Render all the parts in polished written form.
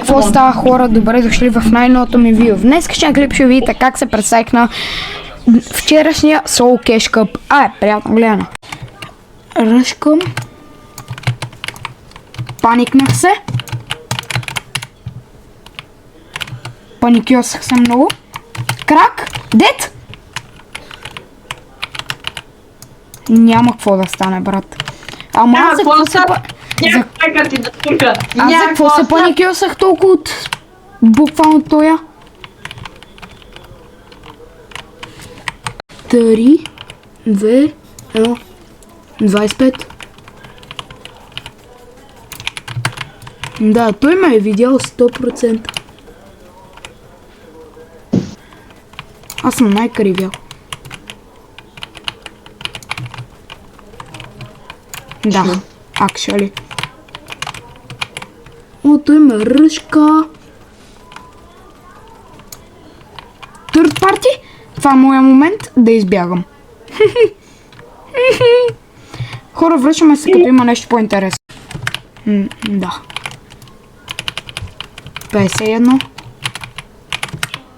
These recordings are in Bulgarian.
Какво става, хора? Добре дошли в най-новото ми видео. В днескашния клип ще видите как се пресекна вчерашния Soul Cash Cup. Приятно гледане. Ръшкам. Паникнах се. Паникьосах се много. Крак. Дет. Няма какво да стане, брат. Ама аз за какво се паникьосах толкова от буквално тоя? 3, 2, 1, 25. Да, той ме е видял 100%. Аз съм най-кривял. Да, actually. О, той ме ръшка. Third party? Това е моя момент да избягам. Хора, връщаме се, като има нещо по-интересно. Да. 51.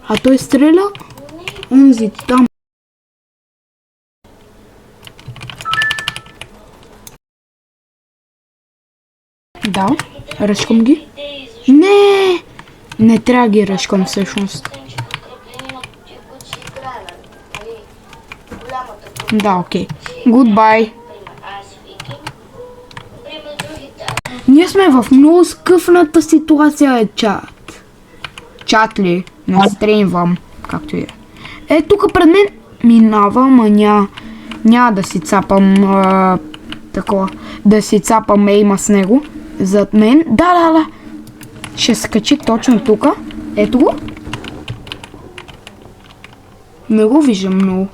А той стреля онзи там. Да, ръчкам ги. Не трябва да ги ръчкам всъщност. Да, окей. Goodbye. Ние сме в много скъфната ситуация, чат. Чат ли? Не стримвам. Както и е. Тук пред мен минава, ама няма да си цапам такова. Да си цапам ейма с него. Зад мен. Да. Ще скачи точно тук. Ето го. Не го виждам много.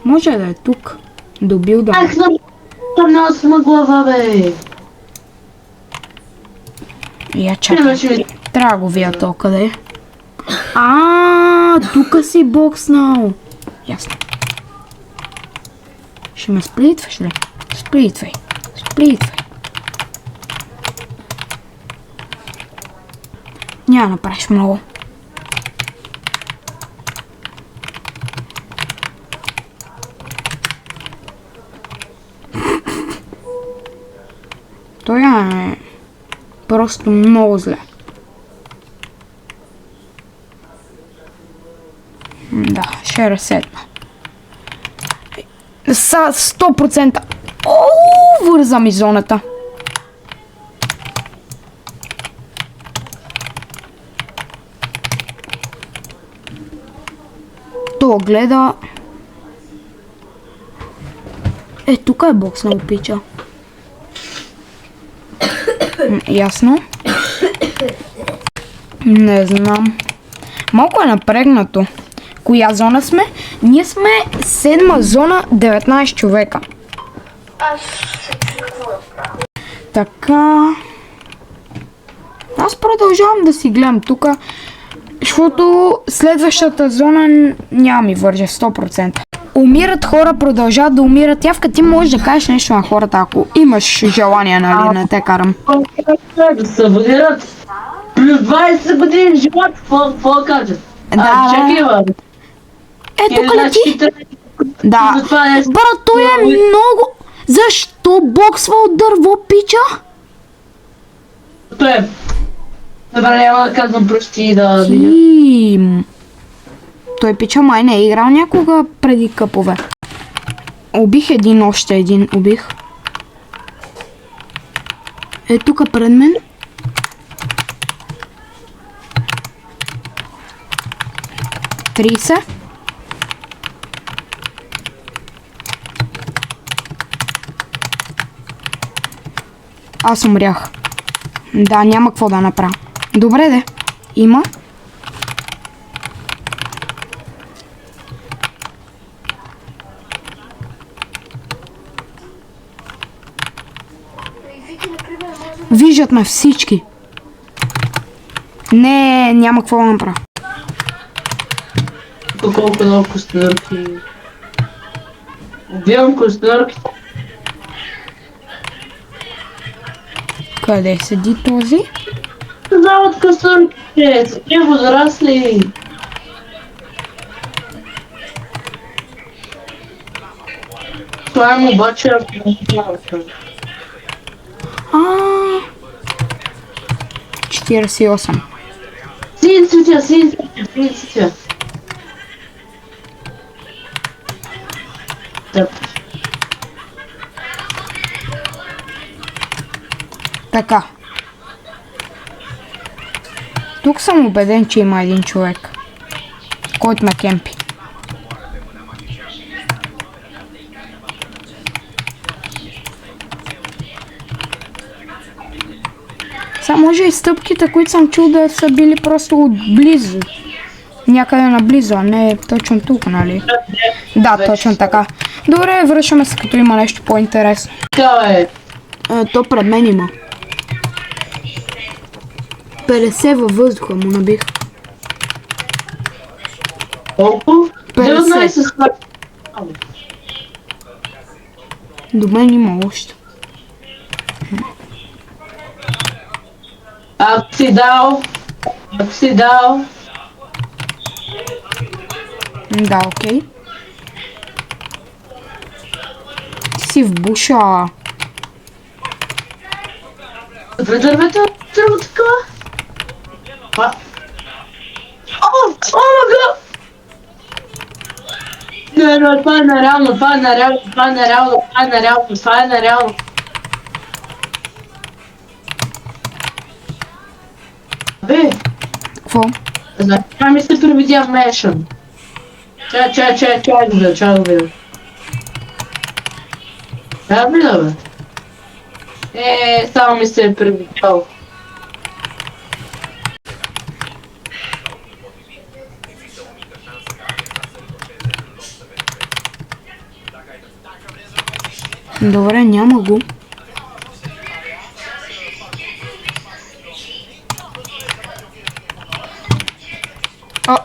Може да е тук. Добил да. Ах, много сма глава, бе. Я чакай. Трябва да го видя то къде е. Тук си бокснал. Ясно. Ще ме сплитваш ли? Сплитвай. Няма направиш много. Той е просто много зле. Да, ще ресетна. Са 100%. Върза ми зоната. То гледа. Тук е бокс на опича. Ясно. Не знам. Малко е напрегнато. Коя зона сме? Ние сме 7 зона, 19 човека. Така. Аз продължавам да си гледам тук, защото следващата зона няма ми върже 100%. Умират хора, продължават да умират. Явка, ти можеш да кажеш нещо на хората, ако имаш желание, нали, не те карам. Да се върнат. Плюс 20 години живот, какво кажат? Чакай, бе. Тук лети. Да. Брат, той е много... Защо боксва от дърво, пича? Той е. Добре, няма да казвам прости да... Той пича май не е играл някога преди къпове. Убих още един убих. Тук пред мен. Триса. Аз умрях. Да, няма какво да направя. Добре де. Има. Виждат ме всички. Не, няма какво да направя. Колко много костенурки. Убивам костенурките. Къде седи този? Създават късърките, са те възрасли. Това им обаче А, 48. Син цветя, син цветя, син цветя. Да. Така. Тук съм убеден, че има един човек, който ме кемпи. Сега може и стъпките, които съм чул да са били просто отблизо. Някъде наблизо, а не точно тук, нали? Да, точно така. Добре, връщаме се, като има нещо по-интересно. Това е. То пред мен има. 50 във въздуха му набих. Колко? 50. 19. До мен има още. Ако си дал. Да, окей. Ти си в буша. Дървета, така. О, мага! Не, това е нереално. Бе, Какво? значи това ми се привидя мешан. Чай го видя. Чай го видя, бе. Само ми се е привидял. Добре, няма го. О!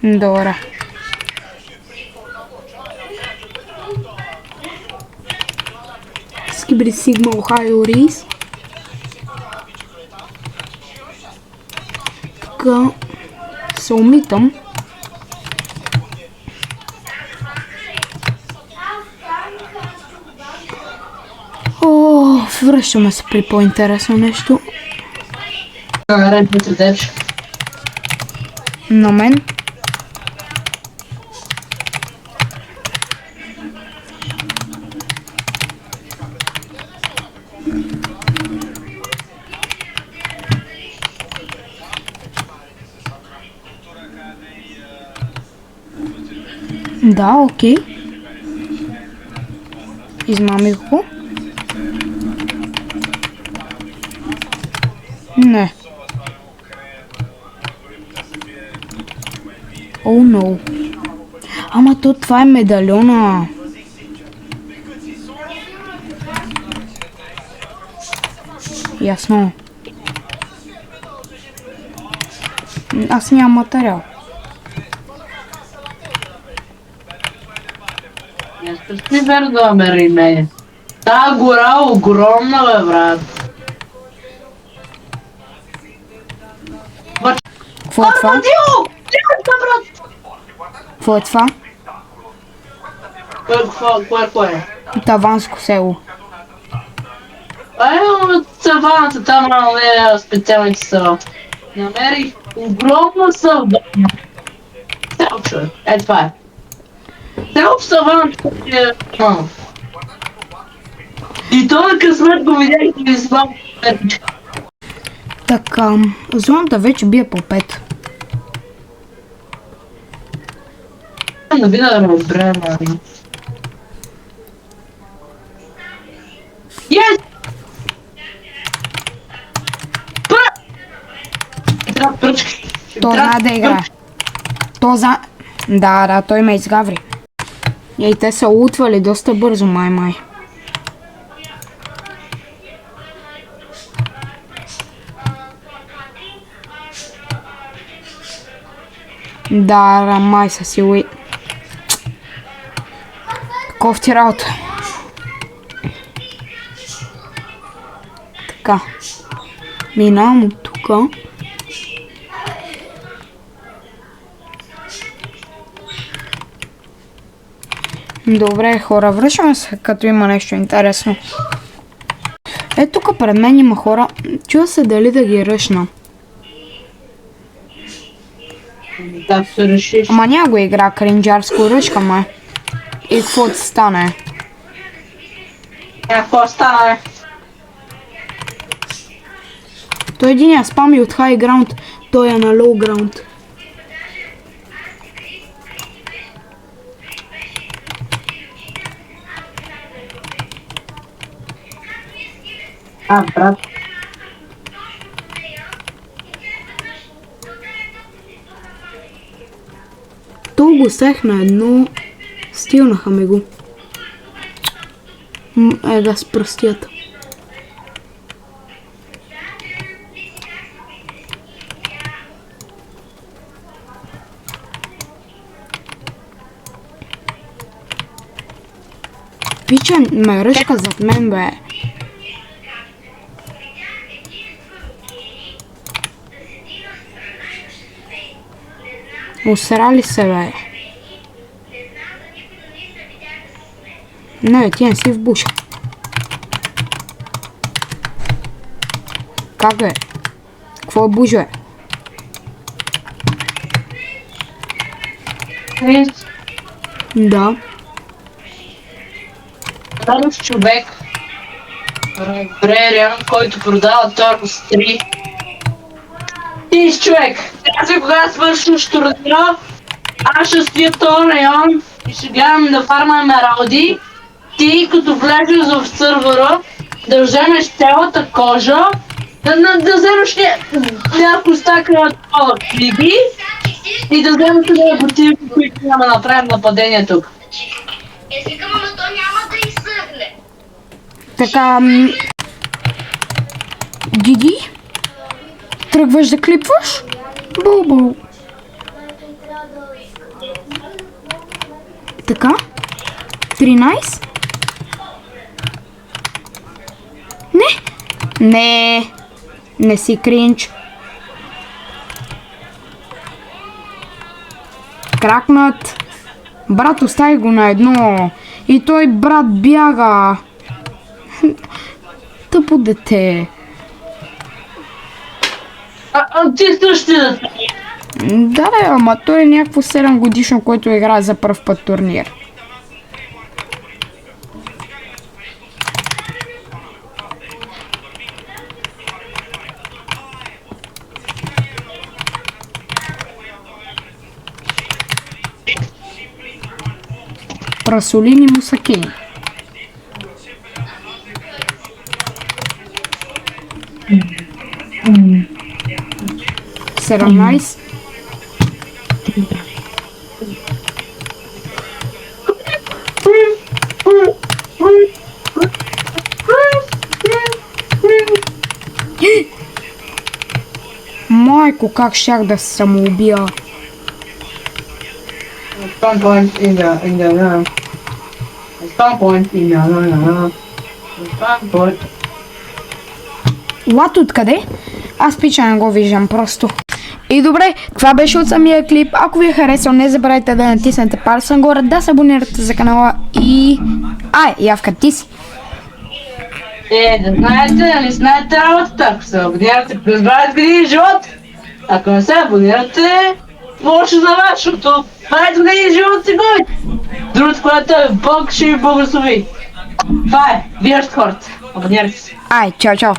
Добре. Скибри Сигма Охайо Рейс. Така се умитам. О, връщаме се при по-интересно нещо. На мен. Да, окей. Измамих го. Не. О, но. Ама това е медальона. Ясно. Аз нямам материал. Не верно, Мерине. Та гора огромна, бе, брат. Какво е това? Какво е това? Кое? Таванско село. От саваната, там не специалните села. Намерих огромна савана. Цял човек. Това е. Цял саваната е... И това късмет го видях и ви слабо. Така, зоната вече бие по 5. Да видя да ме отбреме. Yes! Трябва пръчки. То зна да играе. Да, той ме изгаври. И те са лутвали доста бързо, май. Да, май са сили. Кофти работа. Така. Минавам от тука. Добре, хора, връщаме се, като има нещо интересно. Тук пред мен има хора. Чува се дали да ги ръшна. Да се решиш. Ама няма го игра кринджарско, ръчкаме. И какво ти стане? Какво стане? Той единия спами от high ground, той е на low ground. Брат. То го сех на едно, стилнаха ми го. Да с пръстията. Пича ме ръчка зад мен, бе. Усрали се, бе. Не, ти не си в буша. Как е? Какво е буша, бе? Да. Рус човек. Брерян, който продава Торс 3. Ти човек. Аз кога свършиш турнира, аз ще стоя в този район и ще гледам да фармаме рауди. Ти като влезеш в сървъра, да вземеш цялата кожа, да вземеш някакво стака книги и да вземеш тези бутилки, които няма да направим нападение тук. Викам, ама то няма да изсъхне. Така... Диди? Тръгваш да клипваш? Бу-бу. Така? 13? Не! Не си кринч. Кракнат. Брат, остави го на едно. И той брат бяга. Тъпо дете. Ти също да. Да, ама той е някакво 7 годишно, който играе за пръв път турнир. Прасолини мусакини. Седемнайс. Майко, как щях да се самоубия. Spawn point in the spawn point in the spawn point. Лад откъде? Аз пича не го виждам просто. И добре, това беше от самия клип. Ако ви е харесал, не забравяйте да натиснете палец нагоре, да се абонирате за канала и... Явка, ти си. Да знаете, не знаете работата. Ако се абонирате през 20 години живот, ако не се абонирате, може за вас, защото 20 години живот си губите. Другото, което е Бог ще ви благослови. Това е, вие хората. Абонирайте се. Чао, чао.